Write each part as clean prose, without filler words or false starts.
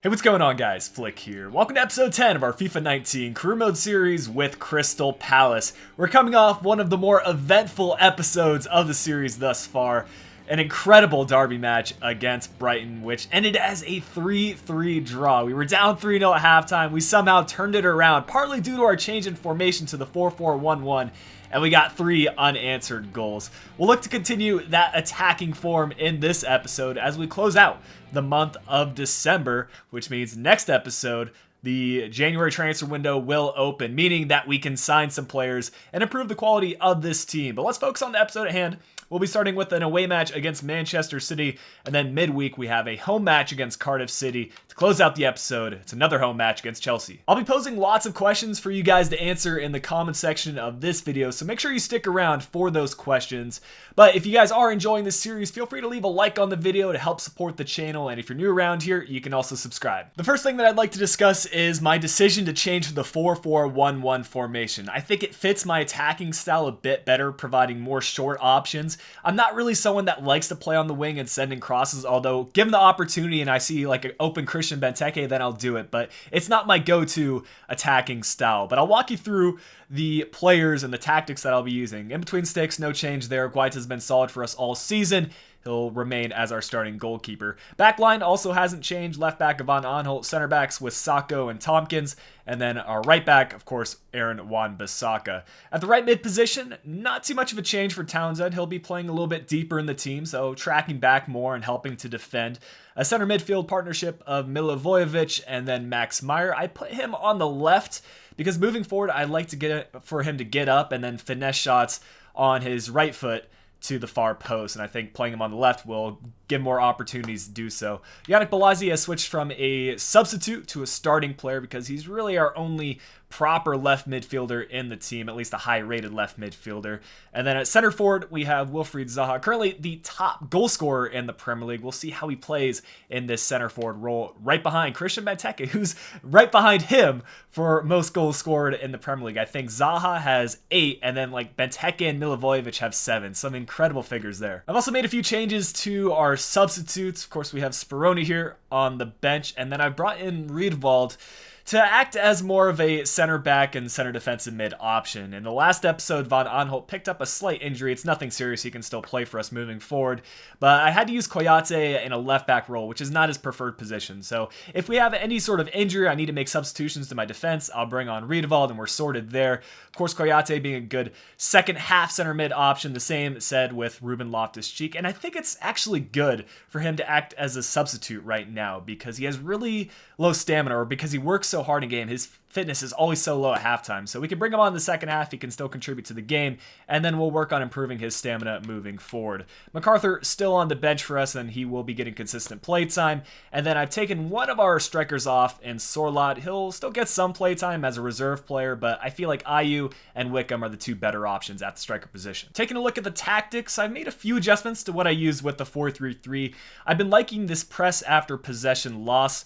Hey, what's going on, guys? Flick here. Welcome to episode 10 of our FIFA 19 career mode series with Crystal Palace. We're coming off one of the more eventful episodes of the series thus far. An incredible derby match against Brighton, which ended as a 3-3 draw. We were down 3-0 at halftime. We somehow turned it around, partly due to our change in formation to the 4-4-1-1. And we got 3 unanswered goals. We'll look to continue that attacking form in this episode as we close out the month of December, which means next episode, the January transfer window will open, meaning that we can sign some players and improve the quality of this team. But let's focus on the episode at hand. We'll be starting with an away match against Manchester City, and then midweek we have a home match against Cardiff City. To close out the episode, it's another home match against Chelsea. I'll be posing lots of questions for you guys to answer in the comment section of this video, so make sure you stick around for those questions. But if you guys are enjoying this series, feel free to leave a like on the video to help support the channel, and if you're new around here, you can also subscribe. The first thing that I'd like to discuss is my decision to change to the 4-4-1-1 formation. I think it fits my attacking style a bit better, providing more short options. I'm not really someone that likes to play on the wing and send in crosses, although given the opportunity and I see like an open Christian Benteke, then I'll do it, but it's not my go-to attacking style. But I'll walk you through the players and the tactics that I'll be using. In between sticks, no change there. Guaita's been solid for us all season. He'll remain as our starting goalkeeper. Backline also hasn't changed. Left back, Van Aanholt. Center backs with Sacco and Tompkins. And then our right back, of course, Aaron Wan-Bissaka. At the right mid position, not too much of a change for Townsend. He'll be playing a little bit deeper in the team, so tracking back more and helping to defend. A center midfield partnership of Milivojevic and then Max Meyer. I put him on the left because moving forward, I'd like to for him to get up and then finesse shots on his right foot to the far post, and I think playing him on the left will give more opportunities to do so. Yannick Bolasie has switched from a substitute to a starting player because he's really our only proper left midfielder in the team, at least a high-rated left midfielder. And then at center forward, we have Wilfried Zaha, currently the top goal scorer in the Premier League. We'll see how he plays in this center forward role, right behind Christian Benteke, who's right behind him for most goals scored in the Premier League. I think Zaha has 8, and then like Benteke and Milivojevic have 7. Some incredible figures there. I've also made a few changes to our substitutes. Of course, we have Speroni here on the bench, and then I brought in Riedwald to act as more of a center back and center defensive mid option. In the last episode, Van Aanholt picked up a slight injury. It's nothing serious. He can still play for us moving forward. But I had to use Koyate in a left back role, which is not his preferred position. So if we have any sort of injury, I need to make substitutions to my defense. I'll bring on Riedwald, and we're sorted there. Of course, Koyate being a good second half center mid option. The same said with Ruben Loftus-Cheek. And I think it's actually good for him to act as a substitute right now because he has really low stamina, or because he works so hard in game. His fitness is always so low at halftime. So we can bring him on in the second half. He can still contribute to the game, and then we'll work on improving his stamina moving forward. MacArthur still on the bench for us, and he will be getting consistent play time. And then I've taken one of our strikers off in Sorlot. He'll still get some play time as a reserve player, but I feel like Ayew and Wickham are the two better options at the striker position. Taking a look at the tactics, I've made a few adjustments to what I used with the 4-3-3. I've been liking this press after possession loss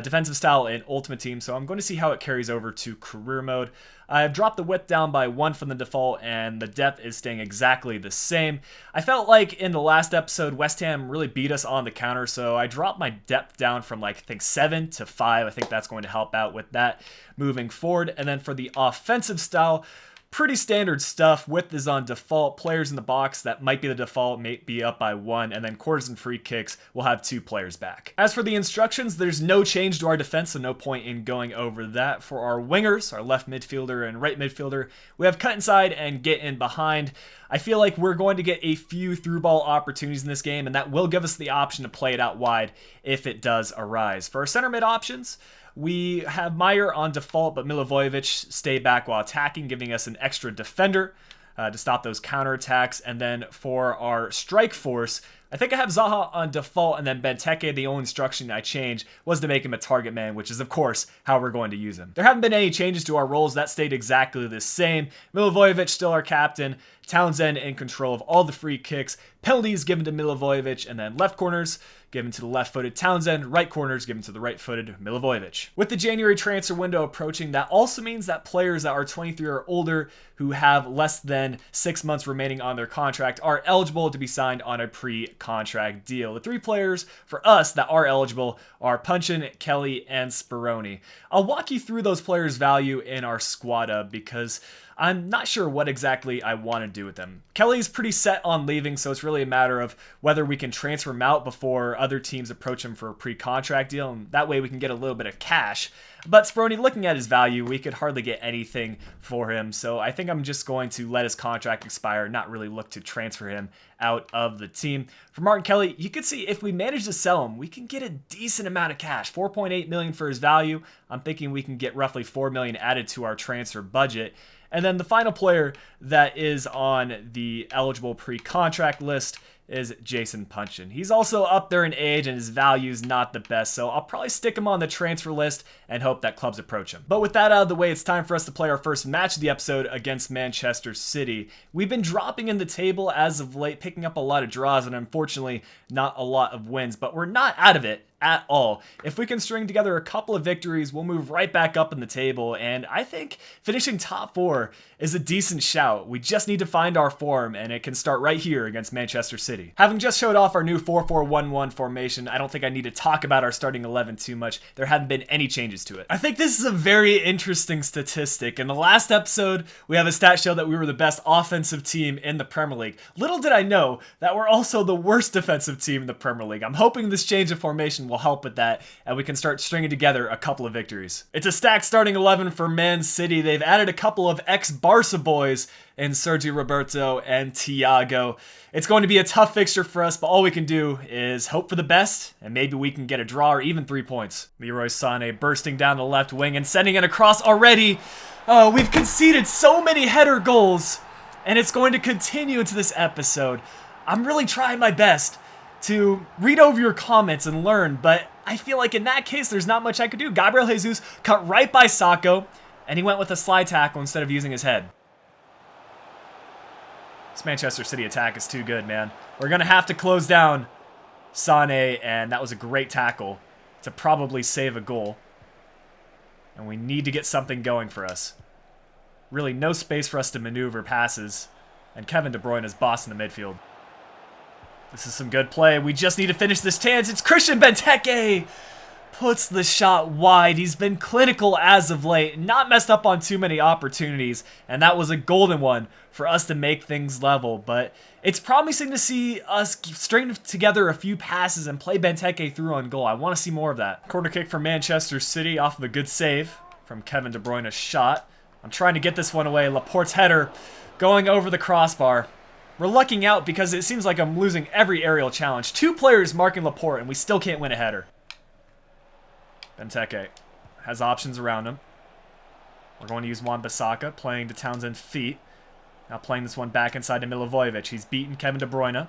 defensive style in Ultimate Team, so I'm going to see how it carries over to career mode. I've dropped the width down by 1 from the default, and the depth is staying exactly the same. I felt like in the last episode, West Ham really beat us on the counter, so I dropped my depth down from like, I think 7 to 5. I think that's going to help out with that moving forward. And then for the offensive style, pretty standard stuff. Width is on default. Players in the box, that might be the default, may be up by 1, and then quarters and free kicks will have 2 players back. As for the instructions, there's no change to our defense, so no point in going over that. For our wingers, our left midfielder and right midfielder, we have cut inside and get in behind. I feel like we're going to get a few through ball opportunities in this game, and that will give us the option to play it out wide if it does arise. For our center mid options, we have Meyer on default, but Milivojevic stay back while attacking, giving us an extra defender to stop those counterattacks. And then for our strike force, I think I have Zaha on default, and then Benteke, the only instruction I changed was to make him a target man, which is, of course, how we're going to use him. There haven't been any changes to our roles. That stayed exactly the same. Milivojevic still our captain. Townsend in control of all the free kicks, penalties given to Milivojevic, and then left corners given to the left-footed Townsend, right corners given to the right-footed Milivojevic. With the January transfer window approaching, that also means that players that are 23 or older who have less than 6 months remaining on their contract are eligible to be signed on a pre-contract deal. The 3 players for us that are eligible are Punchin, Kelly, and Speroni. I'll walk you through those players' value in our squad because I'm not sure what exactly I want to do with them. Kelly's pretty set on leaving, so it's really a matter of whether we can transfer him out before other teams approach him for a pre-contract deal, and that way we can get a little bit of cash. But Speroni, looking at his value, we could hardly get anything for him, so I think I'm just going to let his contract expire, not really look to transfer him out of the team. For Martin Kelly, you can see if we manage to sell him, we can get a decent amount of cash, $4.8 million for his value. I'm thinking we can get roughly $4 million added to our transfer budget. And then the final player that is on the eligible pre-contract list is Jason Punchin. He's also up there in age and his value is not the best, so I'll probably stick him on the transfer list and hope that clubs approach him. But with that out of the way, it's time for us to play our first match of the episode against Manchester City. We've been dropping in the table as of late, picking up a lot of draws and unfortunately not a lot of wins, but we're not out of it at all. If we can string together a couple of victories, we'll move right back up in the table, and I think finishing top 4 is a decent shout. We just need to find our form, and it can start right here against Manchester City. Having just showed off our new 4-4-1-1 formation, I don't think I need to talk about our starting 11 too much. There haven't been any changes to it. I think this is a very interesting statistic. In the last episode, we have a stat show that we were the best offensive team in the Premier League. Little did I know that we're also the worst defensive team in the Premier League. I'm hoping this change of formation will help with that, and we can start stringing together a couple of victories. It's a stacked starting 11 for Man City. They've added a couple of ex-Barca boys in Sergio Roberto and Thiago. It's going to be a tough fixture for us, but all we can do is hope for the best, and maybe we can get a draw or even 3 points. Leroy Sané bursting down the left wing and sending it across already. Oh, we've conceded so many header goals, and it's going to continue into this episode. I'm really trying my best to read over your comments and learn, but I feel like in that case, there's not much I could do. Gabriel Jesus cut right by Sacco, and he went with a slide tackle instead of using his head. This Manchester City attack is too good, man. We're going to have to close down Sané, and that was a great tackle to probably save a goal. And we need to get something going for us. Really, no space for us to maneuver passes, and Kevin De Bruyne is boss in the midfield. This is some good play. We just need to finish this chance. It's Christian Benteke. Puts the shot wide. He's been clinical as of late. Not messed up on too many opportunities. And that was a golden one for us to make things level. But it's promising to see us string together a few passes and play Benteke through on goal. I want to see more of that. Corner kick for Manchester City off of a good save from Kevin De Bruyne's shot. I'm trying to get this one away. Laporte's header going over the crossbar. We're lucking out because it seems like I'm losing every aerial challenge. 2 players marking Laporte, and we still can't win a header. Benteke has options around him. We're going to use Wan-Bissaka, playing to Townsend's feet. Now playing this one back inside to Milivojevic. He's beaten Kevin De Bruyne,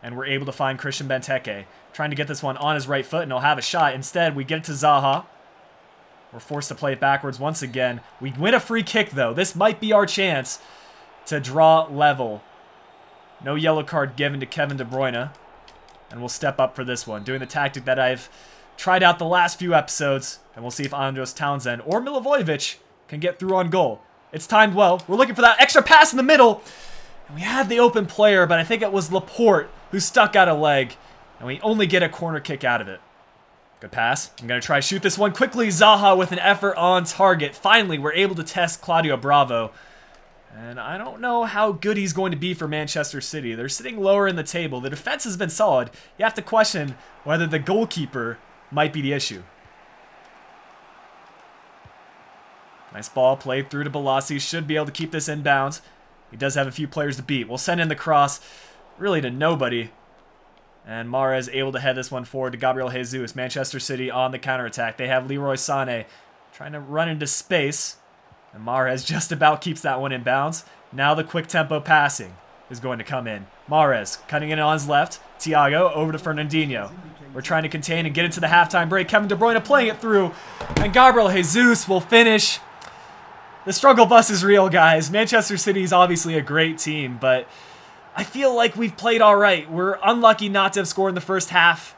and we're able to find Christian Benteke. Trying to get this one on his right foot, and he'll have a shot. Instead, we get it to Zaha. We're forced to play it backwards once again. We win a free kick, though. This might be our chance to draw level. No yellow card given to Kevin De Bruyne. And we'll step up for this one. Doing the tactic that I've tried out the last few episodes. And we'll see if Andros Townsend or Milivojevic can get through on goal. It's timed well. We're looking for that extra pass in the middle. And we had the open player, but I think it was Laporte who stuck out a leg. And we only get a corner kick out of it. Good pass. I'm going to try to shoot this one quickly. Zaha with an effort on target. Finally, we're able to test Claudio Bravo. And I don't know how good he's going to be for Manchester City. They're sitting lower in the table. The defense has been solid. You have to question whether the goalkeeper might be the issue. Nice ball played through to Balassi. Should be able to keep this inbounds. He does have a few players to beat. We'll send in the cross really to nobody. And Mahrez able to head this one forward to Gabriel Jesus. Manchester City on the counterattack. They have Leroy Sané trying to run into space. And Mahrez just about keeps that one in bounds. Now the quick tempo passing is going to come in. Mahrez cutting in on his left. Thiago over to Fernandinho. We're trying to contain and get into the halftime break. Kevin De Bruyne playing it through. And Gabriel Jesus will finish. The struggle bus is real, guys. Manchester City is obviously a great team, but I feel like we've played all right. We're unlucky not to have scored in the first half,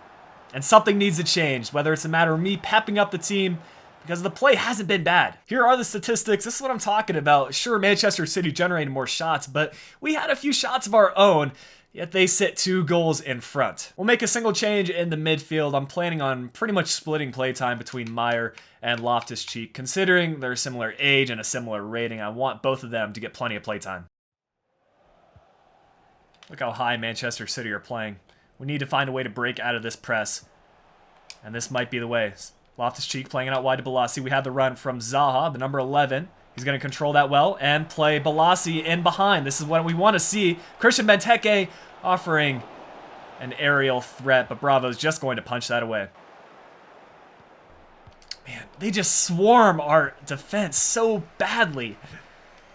and something needs to change, whether it's a matter of me pepping up the team, because the play hasn't been bad. Here are the statistics. This is what I'm talking about. Sure, Manchester City generated more shots, but we had a few shots of our own, yet they sit 2 goals in front. We'll make a single change in the midfield. I'm planning on pretty much splitting playtime between Meyer and Loftus-Cheek. Considering their similar age and a similar rating, I want both of them to get plenty of playtime. Look how high Manchester City are playing. We need to find a way to break out of this press, and this might be the way. Loftus-Cheek playing it out wide to Balassi. We have the run from Zaha, the number 11. He's going to control that well and play Balassi in behind. This is what we want to see. Christian Benteke offering an aerial threat, but Bravo's just going to punch that away. Man, they just swarm our defense so badly.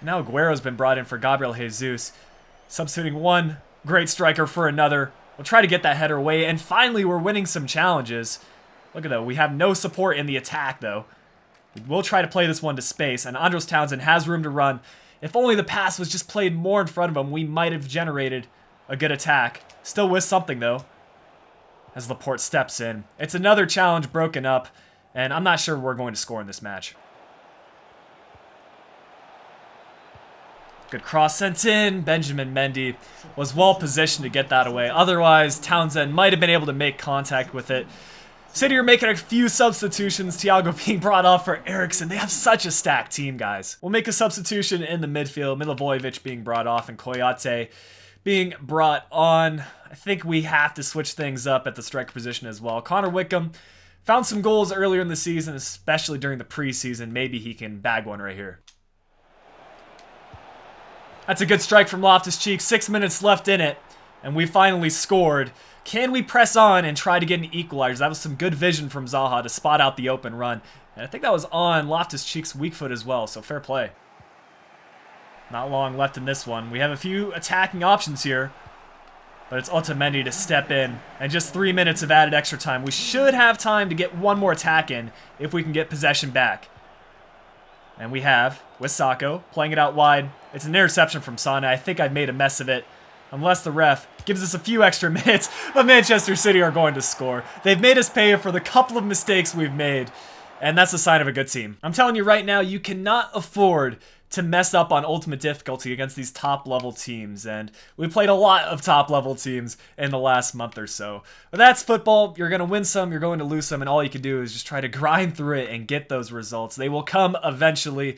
Now Aguero's been brought in for Gabriel Jesus, substituting one great striker for another. We'll try to get that header away, and finally we're winning some challenges. Look at that. We have no support in the attack, though. We'll try to play this one to space, and Andros Townsend has room to run. If only the pass was just played more in front of him, we might have generated a good attack. Still with something, though, as Laporte steps in. It's another challenge broken up, and I'm not sure we're going to score in this match. Good cross sent in. Benjamin Mendy was well positioned to get that away. Otherwise, Townsend might have been able to make contact with it. City are making a few substitutions. Thiago being brought off for Eriksson. They have such a stacked team, guys. We'll make a substitution in the midfield. Milivojevic being brought off and Koyate being brought on. I think we have to switch things up at the striker position as well. Connor Wickham found some goals earlier in the season, especially during the preseason. Maybe he can bag one right here. That's a good strike from Loftus-Cheek. 6 minutes left in it, and we finally scored. Can we press on and try to get an equalizer? That was some good vision from Zaha to spot out the open run. And I think that was on Loftus-Cheek's weak foot as well, so fair play. Not long left in this one. We have a few attacking options here, but it's Otamendi to step in. And just 3 minutes of added extra time. We should have time to get one more attack in if we can get possession back. And we have, with Sacco, playing it out wide. It's an interception from Sane. I think I made a mess of it, unless the ref gives us a few extra minutes, but Manchester City are going to score. They've made us pay for the couple of mistakes we've made, and that's a sign of a good team. I'm telling you right now, you cannot afford to mess up on ultimate difficulty against these top-level teams, and we played a lot of top-level teams in the last month or so. But that's football. You're going to win some, you're going to lose some, and all you can do is just try to grind through it and get those results. They will come eventually.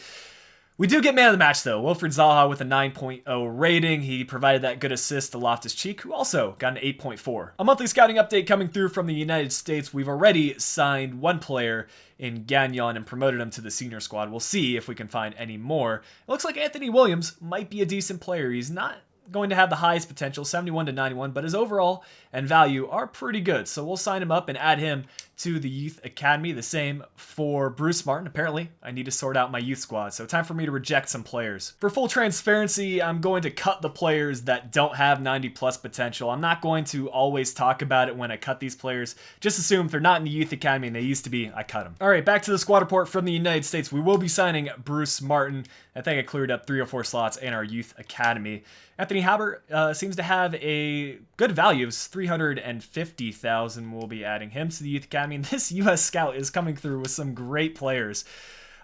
We do get man of the match, though. Wilfried Zaha with a 9.0 rating. He provided that good assist to Loftus-Cheek, who also got an 8.4. A monthly scouting update coming through from the United States. We've already signed one player in Gagnon and promoted him to the senior squad. We'll see if we can find any more. It looks like Anthony Williams might be a decent player. He's not going to have the highest potential, 71 to 91, but his overall and value are pretty good. So we'll sign him up and add him to the youth academy. The same for Bruce Martin. Apparently, I need to sort out my youth squad, so time for me to reject some players. For full transparency, I'm going to cut the players that don't have 90 plus potential. I'm not going to always talk about it when I cut these players. Just assume if they're not in the youth academy and they used to be, I cut them. All right, back to the squad report from the United States. We will be signing Bruce Martin. I think I cleared up 3 or 4 slots in our youth academy. Anthony Haber seems to have a good value of 350,000. We'll be adding him to the youth academy. And this U.S. scout is coming through with some great players.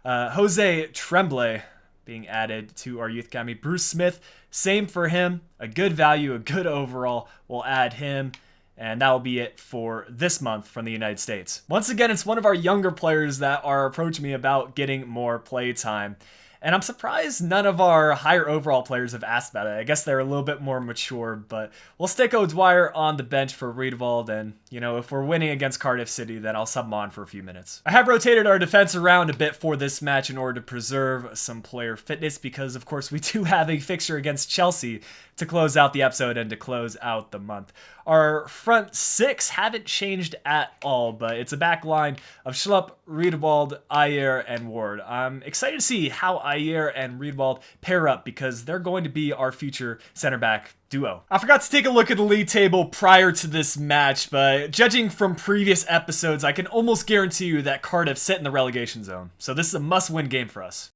Jose Tremblay being added to our youth academy. Bruce Smith, same for him. A good value, a good overall. We'll add him. And that will be it for this month from the United States. Once again, it's one of our younger players that are approaching me about getting more play time. And I'm surprised none of our higher overall players have asked about it. I guess they're a little bit more mature, but we'll stick O'Dwyer on the bench for Riedewald, and, you know, if we're winning against Cardiff City, then I'll sub him on for a few minutes. I have rotated our defense around a bit for this match in order to preserve some player fitness, because, of course, we do have a fixture against Chelsea to close out the episode and to close out the month. Our front 6 haven't changed at all, but it's a back line of Schlupp, Riedewald, Ayer, and Ward. I'm excited to see how Ayer and Riedewald pair up, because they're going to be our future center back duo. I forgot to take a look at the league table prior to this match, but judging from previous episodes, I can almost guarantee you that Cardiff sit in the relegation zone. So this is a must-win game for us.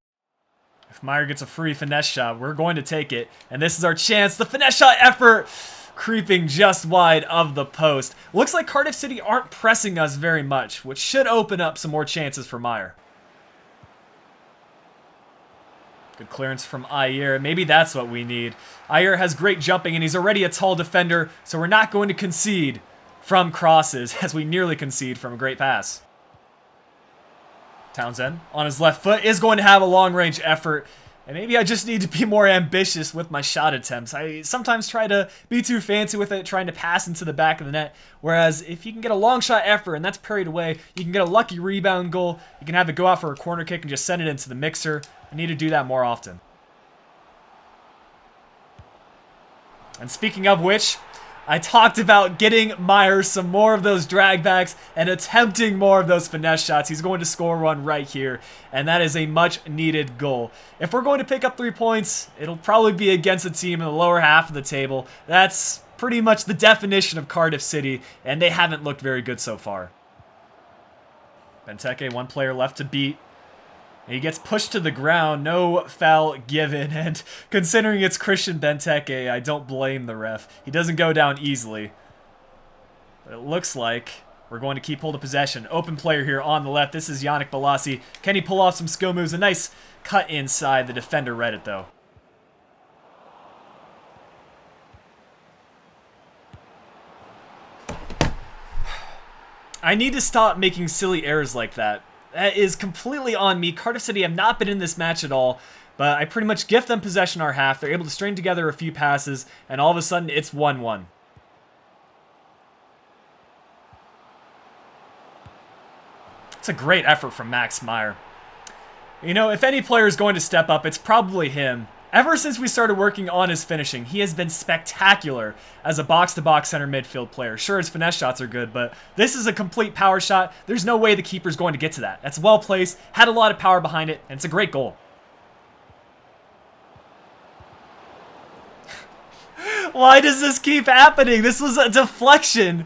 If Meyer gets a free finesse shot, we're going to take it. And this is our chance. The finesse shot effort creeping just wide of the post. Looks like Cardiff City aren't pressing us very much, which should open up some more chances for Meyer. Good clearance from Ayer. Maybe that's what we need. Ayer has great jumping, and he's already a tall defender, so we're not going to concede from crosses as we nearly concede from a great pass. Townsend on his left foot is going to have a long-range effort. And maybe I just need to be more ambitious with my shot attempts. I sometimes try to be too fancy with it, trying to pass into the back of the net. Whereas if you can get a long shot effort and that's parried away, you can get a lucky rebound goal. You can have it go out for a corner kick and just send it into the mixer. I need to do that more often. And speaking of which, I talked about getting Myers some more of those dragbacks and attempting more of those finesse shots. He's going to score one right here, and that is a much-needed goal. If we're going to pick up 3 points, it'll probably be against a team in the lower half of the table. That's pretty much the definition of Cardiff City, and they haven't looked very good so far. Benteke, 1 player left to beat. He gets pushed to the ground, no foul given, and considering it's Christian Benteke, I don't blame the ref. He doesn't go down easily. But it looks like we're going to keep hold of possession. Open player here on the left. This is Yannick Bolasie. Can he pull off some skill moves? A nice cut inside. The defender read it, though. I need to stop making silly errors like that. That is completely on me. Cardiff City have not been in this match at all, but I pretty much gift them possession our half. They're able to string together a few passes, and all of a sudden, it's 1-1. It's a great effort from Max Meyer. You know, if any player is going to step up, it's probably him. Ever since we started working on his finishing, he has been spectacular as a box-to-box center midfield player. Sure, his finesse shots are good, but this is a complete power shot. There's no way the keeper's going to get to that. That's well placed, had a lot of power behind it, and it's a great goal. Why does this keep happening? This was a deflection.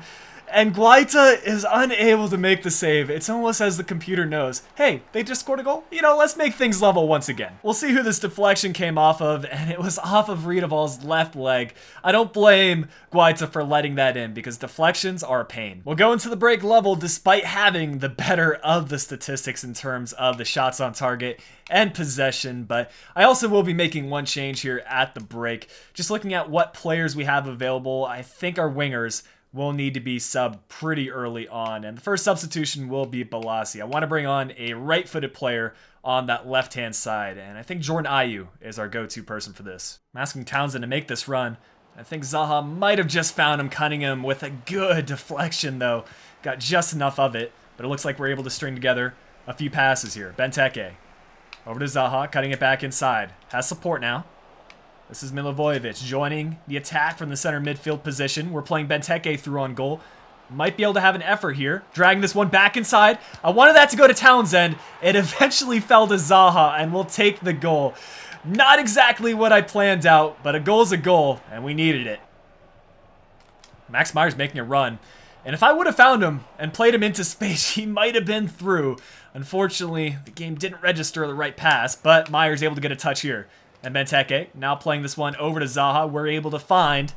And Guaita is unable to make the save. It's almost as the computer knows, hey, they just scored a goal? You know, let's make things level once again. We'll see who this deflection came off of, and it was off of Riedewald's left leg. I don't blame Guaita for letting that in, because deflections are a pain. We'll go into the break level despite having the better of the statistics in terms of the shots on target and possession, but I also will be making one change here at the break. Just looking at what players we have available, I think our wingers will need to be subbed pretty early on. And the first substitution will be Bolasie. I want to bring on a right-footed player on that left-hand side. And I think Jordan Ayew is our go-to person for this. I'm asking Townsend to make this run. I think Zaha might have just found him, cutting him with a good deflection, though. Got just enough of it. But it looks like we're able to string together a few passes here. Benteke. Over to Zaha, cutting it back inside. Has support now. This is Milivojevic joining the attack from the center midfield position. We're playing Benteke through on goal. Might be able to have an effort here. Dragging this one back inside. I wanted that to go to Townsend. It eventually fell to Zaha, and we'll take the goal. Not exactly what I planned out, but a goal's a goal, and we needed it. Max Meyer's making a run. And if I would have found him and played him into space, he might have been through. Unfortunately, the game didn't register the right pass, but Meyer's able to get a touch here. And Benteke, now playing this one over to Zaha. We're able to find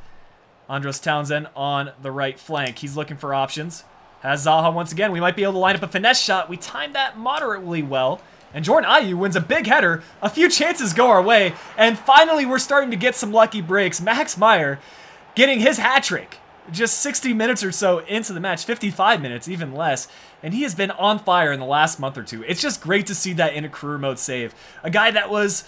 Andros Townsend on the right flank. He's looking for options. Has Zaha once again. We might be able to line up a finesse shot. We timed that moderately well. And Jordan Ayew wins a big header. A few chances go our way. And finally, we're starting to get some lucky breaks. Max Meyer getting his hat trick. Just 60 minutes or so into the match. 55 minutes, even less. And he has been on fire in the last month or two. It's just great to see that in a career mode save. A guy that was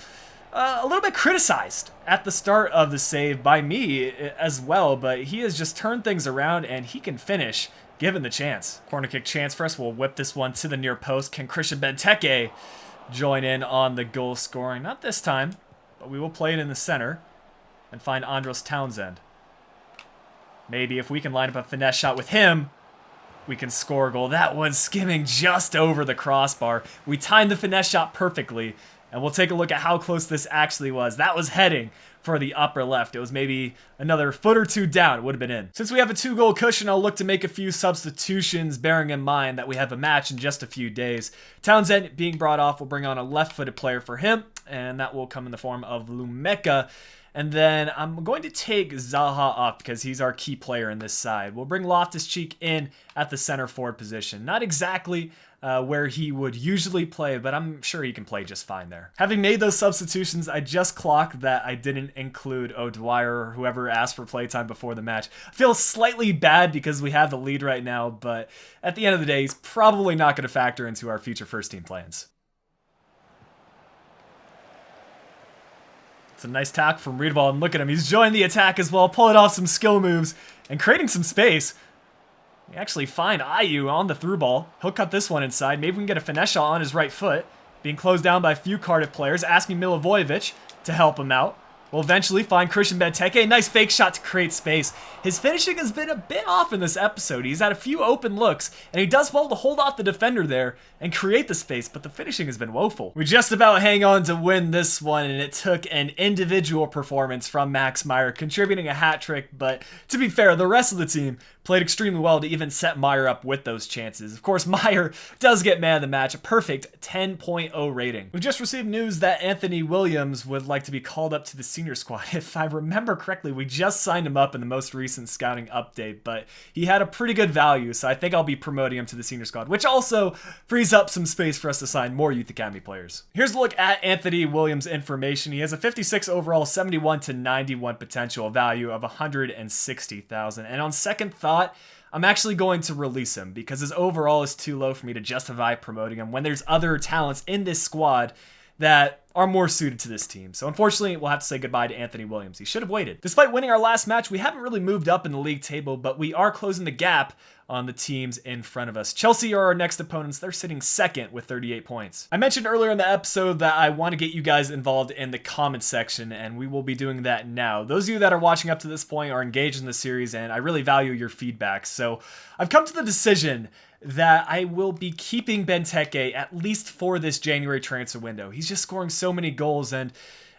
a little bit criticized at the start of the save by me as well, but he has just turned things around and he can finish given the chance. Corner kick chance for us. We'll whip this one to the near post. Can Christian Benteke join in on the goal scoring? Not this time, but we will play it in the center and find Andros Townsend. Maybe if we can line up a finesse shot with him, we can score a goal. That one's skimming just over the crossbar. We timed the finesse shot perfectly. And we'll take a look at how close this actually was. That was heading for the upper left. It was maybe another foot or two down. It would have been in. Since we have a 2-goal cushion, I'll look to make a few substitutions, bearing in mind that we have a match in just a few days. Townsend being brought off, we'll bring on a left-footed player for him. and that will come in the form of Lumeka. And then I'm going to take Zaha up because he's our key player in this side. We'll bring Loftus-Cheek in at the center forward position. Not exactly where he would usually play, but I'm sure he can play just fine there. Having made those substitutions, I just clocked that I didn't include O'Dwyer or whoever asked for playtime before the match. I feel slightly bad because we have the lead right now, but at the end of the day, he's probably not going to factor into our future first team plans. It's a nice tackle from Riedewald, and look at him. He's joined the attack as well, pulling off some skill moves and creating some space. We actually find Ayew on the through ball. He'll cut this one inside. Maybe we can get a finesse shot on his right foot. Being closed down by a few Cardiff players, asking Milivojevic to help him out. We'll eventually find Christian Benteke. Nice fake shot to create space. His finishing has been a bit off in this episode. He's had a few open looks, and he does well to hold off the defender there and create the space, but the finishing has been woeful. We just about hang on to win this one, and it took an individual performance from Max Meyer, contributing a hat trick, but to be fair, the rest of the team played extremely well to even set Meyer up with those chances. Of course, Meyer does get man of the match, a perfect 10.0 rating. We just received news that Anthony Williams would like to be called up to the senior squad. If I remember correctly, we just signed him up in the most recent scouting update, but he had a pretty good value, so I think I'll be promoting him to the senior squad, which also frees up some space for us to sign more Youth Academy players. Here's a look at Anthony Williams' information. He has a 56 overall, 71 to 91 potential, value of 160,000, and on second thought, I'm actually going to release him because his overall is too low for me to justify promoting him when there's other talents in this squad that are more suited to this team. So unfortunately, we'll have to say goodbye to Anthony Williams. He should have waited. Despite winning our last match, we haven't really moved up in the league table, but we are closing the gap on the teams in front of us. Chelsea are our next opponents. They're sitting second with 38 points. I mentioned earlier in the episode that I want to get you guys involved in the comments section, and we will be doing that now. Those of you that are watching up to this point are engaged in the series, and I really value your feedback. So I've come to the decision that I will be keeping Benteke at least for this January transfer window. He's just scoring so many goals, and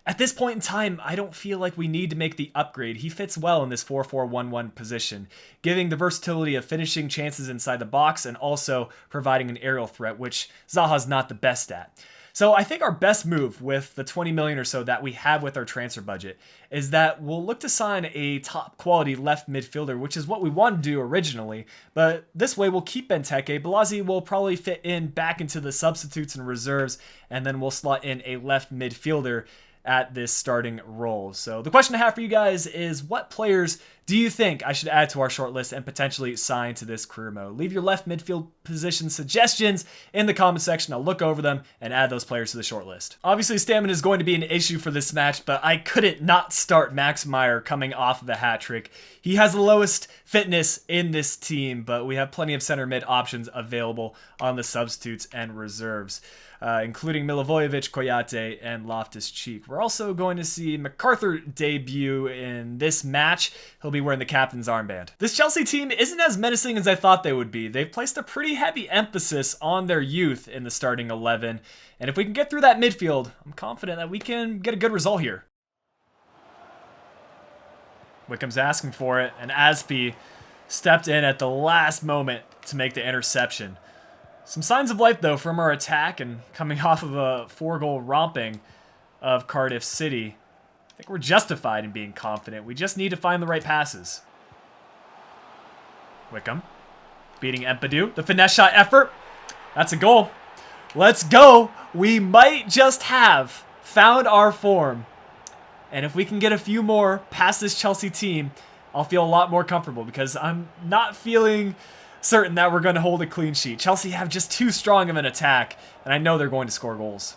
at this point in time, I don't feel like we need to make the upgrade. He fits well in this 4-4-1-1 position, giving the versatility of finishing chances inside the box and also providing an aerial threat, which Zaha's not the best at. So I think our best move with the 20 million or so that we have with our transfer budget is that we'll look to sign a top quality left midfielder, which is what we wanted to do originally. But this way we'll keep Benteke. Balazi will probably fit in back into the substitutes and reserves, and then we'll slot in a left midfielder at this starting role. So the question I have for you guys is, what players do you think I should add to our short list and potentially sign to this career mode? Leave your left midfield position suggestions in the comment section. I'll look over them and add those players to the short list. Obviously, stamina is going to be an issue for this match, but I couldn't not start Max Meyer coming off of a hat trick. He has the lowest fitness in this team, but we have plenty of center mid options available on the substitutes and reserves, including Milivojevic, Koyate, and Loftus-Cheek. We're also going to see MacArthur debut in this match. He'll be wearing the captain's armband. This Chelsea team isn't as menacing as I thought they would be. They've placed a pretty heavy emphasis on their youth in the starting 11, and if we can get through that midfield, I'm confident that we can get a good result here. Wickham's asking for it, and Aspie stepped in at the last moment to make the interception. Some signs of life, though, from our attack, and coming off of a 4-goal romping of Cardiff City. I think we're justified in being confident. We just need to find the right passes. Wickham beating Empadu. The finesse shot effort. That's a goal. Let's go. We might just have found our form. And if we can get a few more past this Chelsea team, I'll feel a lot more comfortable, because I'm not feeling certain that we're going to hold a clean sheet. Chelsea have just too strong of an attack, and I know they're going to score goals.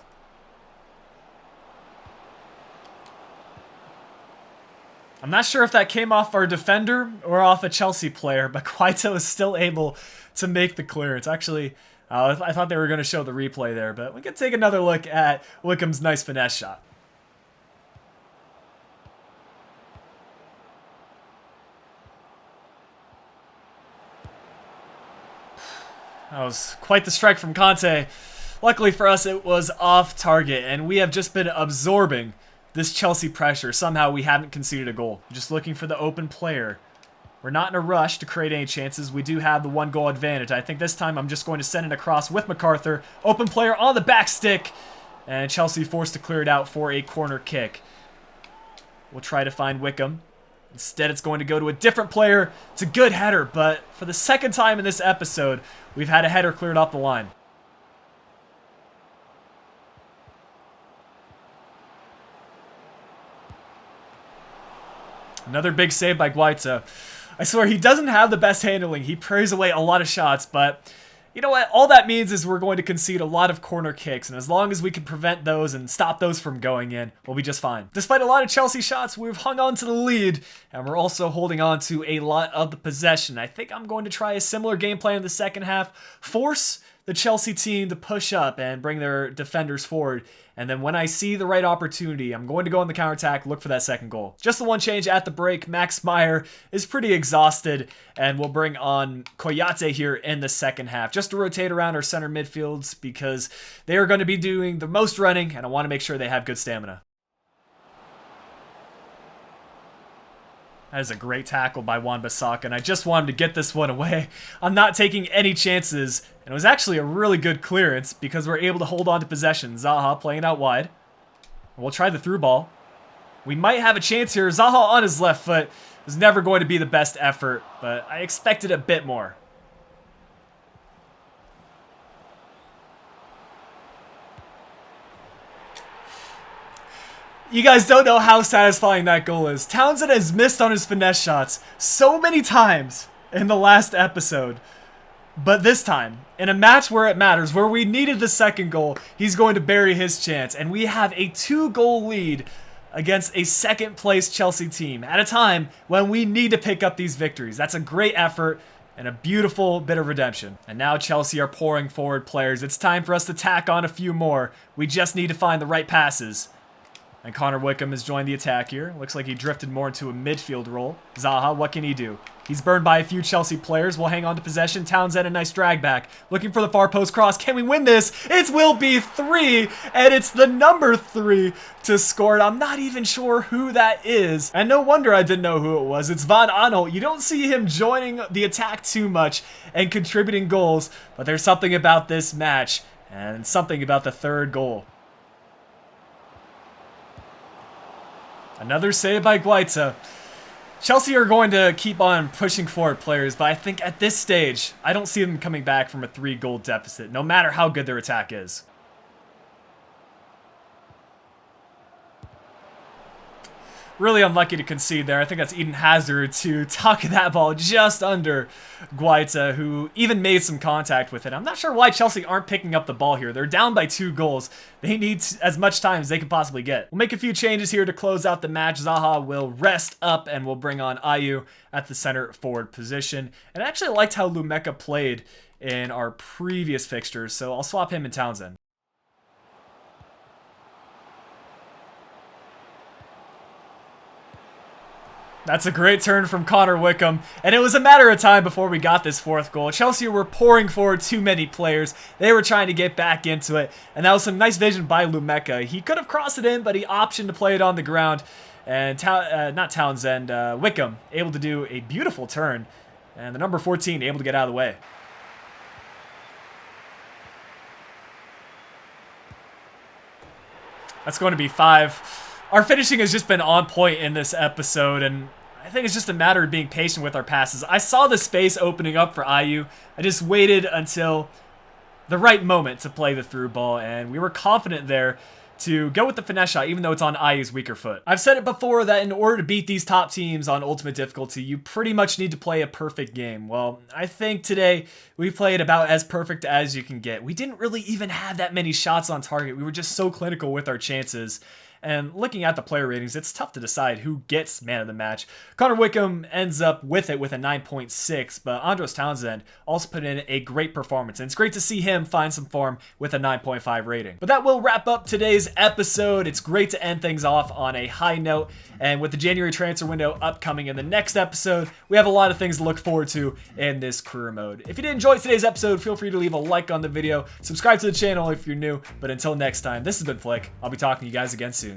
I'm not sure if that came off our defender or off a Chelsea player, but Quito is still able to make the clearance. Actually, I thought they were going to show the replay there, but we can take another look at Wickham's nice finesse shot. That was quite the strike from Conte. Luckily for us, it was off target, and we have just been absorbing this Chelsea pressure. Somehow we haven't conceded a goal. Just looking for the open player. We're not in a rush to create any chances. We do have the 1-goal advantage. I think this time I'm just going to send it across with MacArthur. Open player on the back stick, And Chelsea forced to clear it out for a corner kick. We'll try to find Wickham. Instead, it's going to go to a different player. It's a good header, but for the second time in this episode, we've had a header cleared off the line. Another big save by Guaita. I swear, he doesn't have the best handling. He parries away a lot of shots, but you know what? All that means is we're going to concede a lot of corner kicks, and as long as we can prevent those and stop those from going in, we'll be just fine. Despite a lot of Chelsea shots, we've hung on to the lead, and we're also holding on to a lot of the possession. I think I'm going to try a similar game plan in the second half. Force the Chelsea team to push up and bring their defenders forward. And then when I see the right opportunity, I'm going to go on the counterattack, look for that second goal. Just the one change at the break. Max Meyer is pretty exhausted, and we'll bring on Koyate here in the second half, just to rotate around our center midfields because they are going to be doing the most running, and I want to make sure they have good stamina. That is a great tackle by Wan-Bissaka, and I just want him to get this one away. I'm not taking any chances, and it was actually a really good clearance because we're able to hold on to possession. Zaha playing out wide. We'll try the through ball. We might have a chance here. Zaha on his left foot was never going to be the best effort, but I expected a bit more. You guys don't know how satisfying that goal is. Townsend has missed on his finesse shots so many times in the last episode. But this time, in a match where it matters, where we needed the second goal, he's going to bury his chance. And we have a 2-goal lead against a second-place Chelsea team at a time when we need to pick up these victories. That's a great effort and a beautiful bit of redemption. And now Chelsea are pouring forward players. It's time for us to tack on a few more. We just need to find the right passes. And Connor Wickham has joined the attack here. Looks like he drifted more into a midfield role. Zaha, what can he do? He's burned by a few Chelsea players. We'll hang on to possession. Townsend, a nice drag back. Looking for the far post cross. Can we win this? It will be 3, and it's the number 3 to score it. I'm not even sure who that is. And no wonder I didn't know who it was. It's Van Aanholt. You don't see him joining the attack too much and contributing goals, but there's something about this match and something about the third goal. Another save by Guaita. Chelsea are going to keep on pushing forward players, but I think at this stage, I don't see them coming back from a 3-goal deficit, no matter how good their attack is. Really unlucky to concede there. I think that's Eden Hazard to tuck that ball just under Guaita, who even made some contact with it. I'm not sure why Chelsea aren't picking up the ball here. They're down by 2 goals. They need as much time as they can possibly get. We'll make a few changes here to close out the match. Zaha will rest up, and we'll bring on Ayew at the center forward position. And I actually liked how Lumeka played in our previous fixtures, so I'll swap him and Townsend. That's a great turn from Connor Wickham, and it was a matter of time before we got this 4th goal. Chelsea were pouring forward too many players. They were trying to get back into it, and that was some nice vision by Lumeka. He could have crossed it in, but he optioned to play it on the ground, and Wickham able to do a beautiful turn, and the number 14 able to get out of the way. That's going to be 5. Our finishing has just been on point in this episode, and I think it's just a matter of being patient with our passes. I saw the space opening up for Ayew. I just waited until the right moment to play the through ball, and we were confident there to go with the finesse shot, even though it's on Ayew's weaker foot. I've said it before that in order to beat these top teams on Ultimate Difficulty, you pretty much need to play a perfect game. Well, I think today we played about as perfect as you can get. We didn't really even have that many shots on target. We were just so clinical with our chances. And looking at the player ratings, it's tough to decide who gets man of the match. Connor Wickham ends up with it with a 9.6, but Andros Townsend also put in a great performance, and it's great to see him find some form with a 9.5 rating. But that will wrap up today's episode. It's great to end things off on a high note, and with the January transfer window upcoming in the next episode, we have a lot of things to look forward to in this career mode. If you did enjoy today's episode, feel free to leave a like on the video, subscribe to the channel if you're new, but until next time, this has been Flick. I'll be talking to you guys again soon.